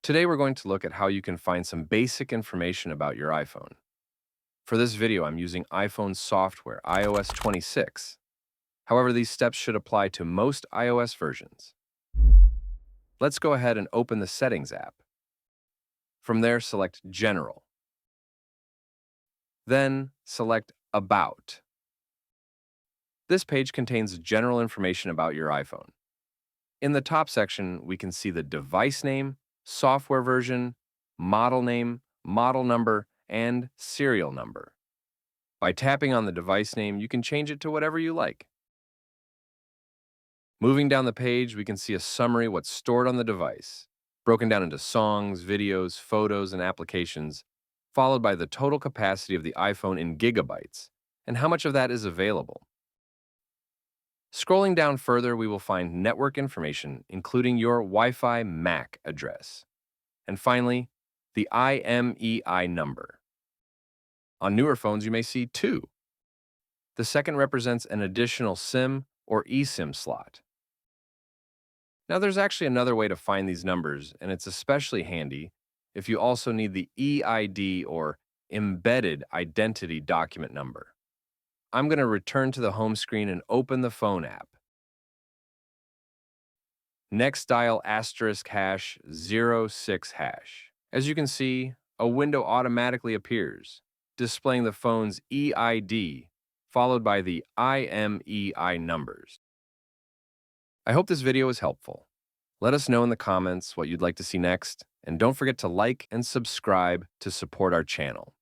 Today we're going to look at how you can find some basic information about your iPhone. For this video, I'm using iPhone software, iOS 26. However, these steps should apply to most iOS versions. Let's go ahead and open the Settings app. From there, select General. Then, select About. This page contains general information about your iPhone. In the top section, we can see the device name, software version, model name, model number, and serial number. By tapping on the device name, you can change it to whatever you like. Moving down the page, we can see a summary of what's stored on the device, broken down into songs, videos, photos, and applications, followed by the total capacity of the iPhone in gigabytes, and how much of that is available. Scrolling down further, we will find network information, including your Wi-Fi MAC address. And finally, the IMEI number. On newer phones, you may see two. The second represents an additional SIM or eSIM slot. Now, there's actually another way to find these numbers, and it's especially handy if you also need the EID or Embedded Identity Document number. I'm going to return to the home screen and open the phone app. Next, dial *#06#. As you can see, a window automatically appears, displaying the phone's EID, followed by the IMEI numbers. I hope this video was helpful. Let us know in the comments what you'd like to see next, and don't forget to like and subscribe to support our channel.